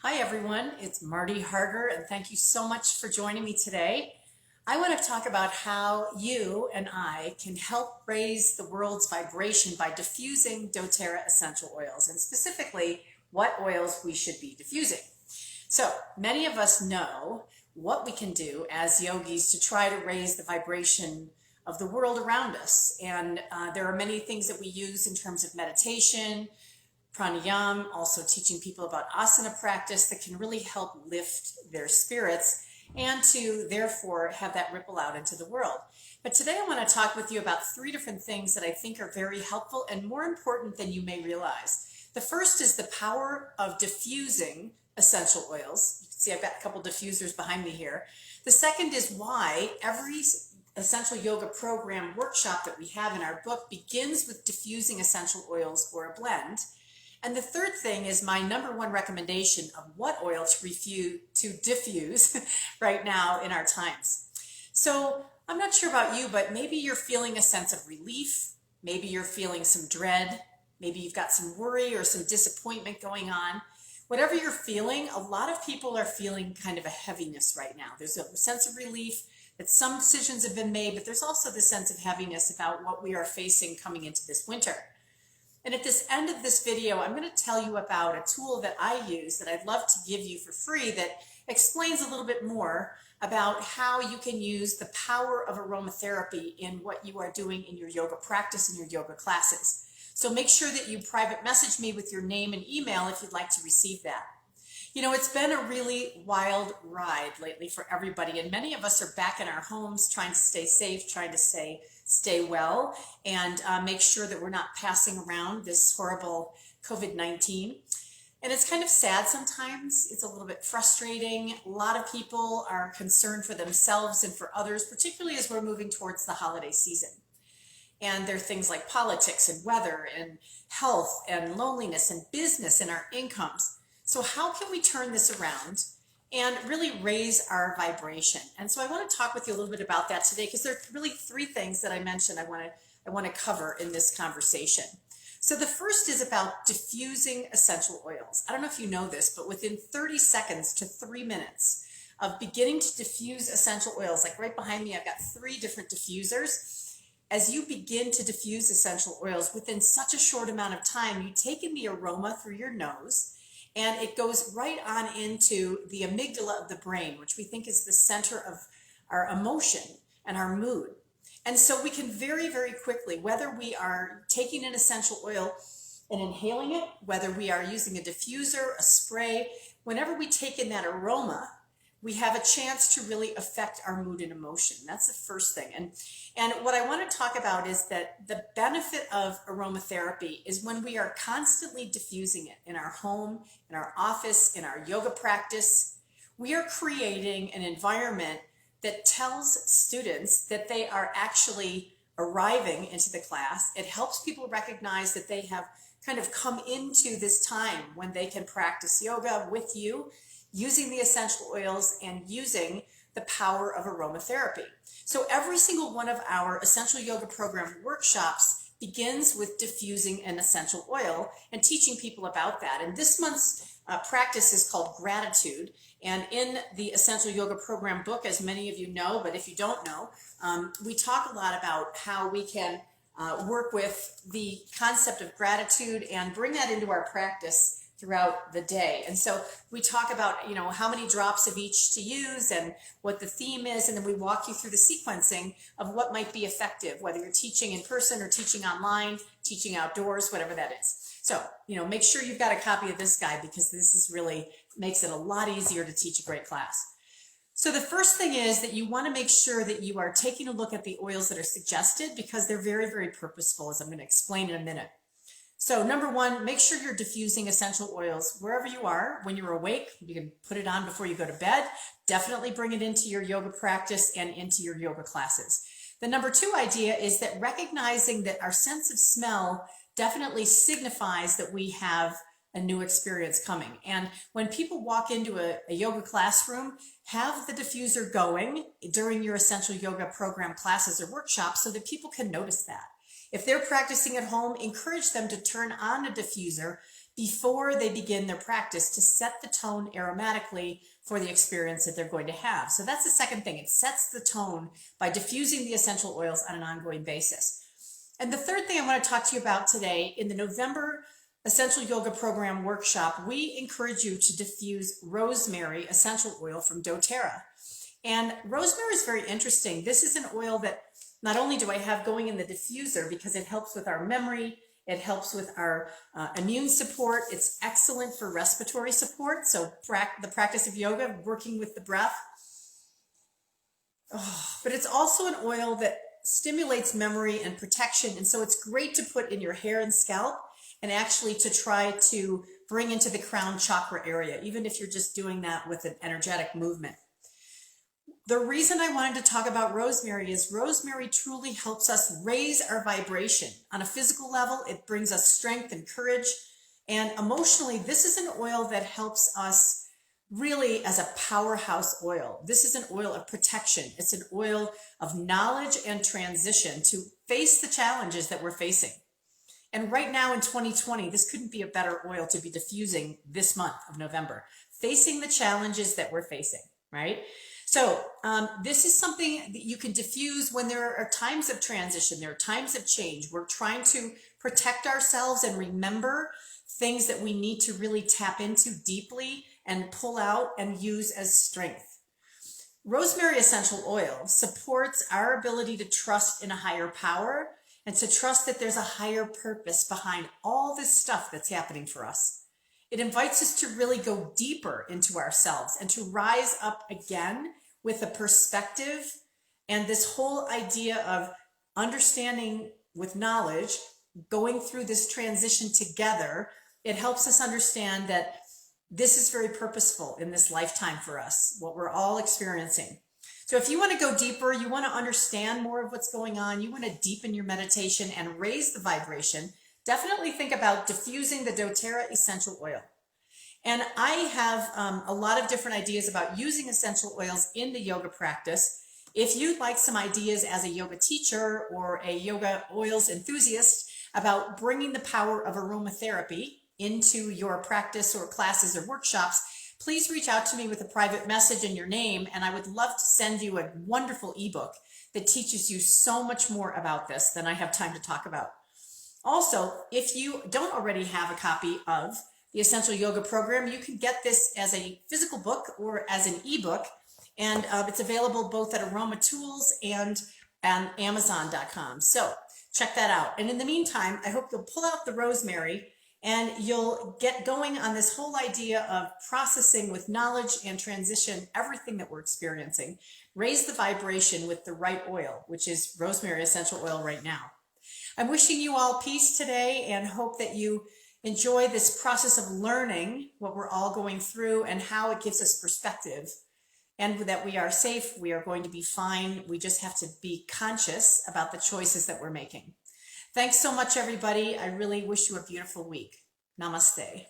Hi everyone, it's Marty Harder and thank you so much for joining me today. I want to talk about how you and I can help raise the world's vibration by diffusing doTERRA essential oils, and specifically what oils we should be diffusing. So many of us know what we can do as yogis to try to raise the vibration of the world around us. And there are many things that we use in terms of meditation, pranayama, also teaching people about asana practice that can really help lift their spirits and to therefore have that ripple out into the world. But today I want to talk with you about 3 different things that I think are very helpful and more important than you may realize. The first is the power of diffusing essential oils. You can see I've got a couple diffusers behind me here. The second is why every Essential Yoga Program workshop that we have in our book begins with diffusing essential oils or a blend. And the third thing is my #1 recommendation of what oil to diffuse right now in our times. So I'm not sure about you, but maybe you're feeling a sense of relief. Maybe you're feeling some dread. Maybe you've got some worry or some disappointment going on. Whatever you're feeling, a lot of people are feeling kind of a heaviness right now. There's a sense of relief that some decisions have been made, but there's also the sense of heaviness about what we are facing coming into this winter. And at this end of this video, I'm going to tell you about a tool that I use that I'd love to give you for free that explains a little bit more about how you can use the power of aromatherapy in what you are doing in your yoga practice and your yoga classes. So make sure that you private message me with your name and email if you'd like to receive that. You know, it's been a really wild ride lately for everybody, and many of us are back in our homes trying to stay safe, trying to stay well, and make sure that we're not passing around this horrible COVID-19. And it's kind of sad sometimes. It's a little bit frustrating. A lot of people are concerned for themselves and for others, particularly as we're moving towards the holiday season. And there are things like politics and weather and health and loneliness and business and our incomes. So how can we turn this around and really raise our vibration? And so I want to talk with you a little bit about that today, because there are really 3 things that I mentioned I want to cover in this conversation. So the first is about diffusing essential oils. I don't know if you know this, but within 30 seconds to 3 minutes of beginning to diffuse essential oils, like right behind me, I've got 3 different diffusers. As you begin to diffuse essential oils within such a short amount of time, you take in the aroma through your nose, and it goes right on into the amygdala of the brain, which we think is the center of our emotion and our mood. And so we can very, very quickly, whether we are taking an essential oil and inhaling it, whether we are using a diffuser, a spray, whenever we take in that aroma, we have a chance to really affect our mood and emotion. That's the first thing. And what I want to talk about is that the benefit of aromatherapy is when we are constantly diffusing it in our home, in our office, in our yoga practice, we are creating an environment that tells students that they are actually arriving into the class. It helps people recognize that they have kind of come into this time when they can practice yoga with you, using the essential oils and using the power of aromatherapy. So every single one of our Essential Yoga Program workshops begins with diffusing an essential oil and teaching people about that. And this month's practice is called Gratitude. And in the Essential Yoga Program book, as many of you know, but if you don't know, we talk a lot about how we can work with the concept of gratitude and bring that into our practice throughout the day. And so we talk about, how many drops of each to use and what the theme is, and then we walk you through the sequencing of what might be effective, whether you're teaching in person or teaching online, teaching outdoors, whatever that is. So, make sure you've got a copy of this guide, because this is really makes it a lot easier to teach a great class. So the first thing is that you want to make sure that you are taking a look at the oils that are suggested, because they're very, very purposeful, as I'm going to explain in a minute. So #1, make sure you're diffusing essential oils wherever you are. When you're awake, you can put it on before you go to bed. Definitely bring it into your yoga practice and into your yoga classes. The #2 idea is that recognizing that our sense of smell definitely signifies that we have a new experience coming. And when people walk into a yoga classroom, have the diffuser going during your Essential Yoga Program classes or workshops so that people can notice that. If they're practicing at home, encourage them to turn on a diffuser before they begin their practice to set the tone aromatically for the experience that they're going to have. So that's the second thing. It sets the tone by diffusing the essential oils on an ongoing basis. And the third thing I want to talk to you about today, in the November Essential Yoga Program workshop, we encourage you to diffuse rosemary essential oil from doTERRA. And rosemary is very interesting. This is an oil that not only do I have going in the diffuser because it helps with our memory, it helps with our immune support. It's excellent for respiratory support. So the practice of yoga, working with the breath. But it's also an oil that stimulates memory and protection. And so it's great to put in your hair and scalp and actually to try to bring into the crown chakra area, even if you're just doing that with an energetic movement. The reason I wanted to talk about rosemary is rosemary truly helps us raise our vibration. On a physical level, it brings us strength and courage. And emotionally, this is an oil that helps us really as a powerhouse oil. This is an oil of protection. It's an oil of knowledge and transition to face the challenges that we're facing. And right now in 2020, this couldn't be a better oil to be diffusing this month of November, facing the challenges that we're facing, right? So this is something that you can diffuse when there are times of transition, there are times of change. We're trying to protect ourselves and remember things that we need to really tap into deeply and pull out and use as strength. Rosemary essential oil supports our ability to trust in a higher power and to trust that there's a higher purpose behind all this stuff that's happening for us. It invites us to really go deeper into ourselves and to rise up again with a perspective and this whole idea of understanding with knowledge, going through this transition together. It helps us understand that this is very purposeful in this lifetime for us, what we're all experiencing. So if you want to go deeper, you want to understand more of what's going on, you want to deepen your meditation and raise the vibration, definitely think about diffusing the doTERRA essential oil. And I have a lot of different ideas about using essential oils in the yoga practice. If you'd like some ideas as a yoga teacher or a yoga oils enthusiast about bringing the power of aromatherapy into your practice or classes or workshops, please reach out to me with a private message and your name, and I would love to send you a wonderful ebook that teaches you so much more about this than I have time to talk about. Also, if you don't already have a copy of the Essential Yoga Program, you can get this as a physical book or as an ebook, and it's available both at Aroma Tools and Amazon.com. So check that out. And in the meantime, I hope you'll pull out the rosemary and you'll get going on this whole idea of processing with knowledge and transition everything that we're experiencing. Raise the vibration with the right oil, which is rosemary essential oil right now. I'm wishing you all peace today and hope that you enjoy this process of learning what we're all going through and how it gives us perspective, and that we are safe, we are going to be fine. We just have to be conscious about the choices that we're making. Thanks so much, everybody. I really wish you a beautiful week. Namaste.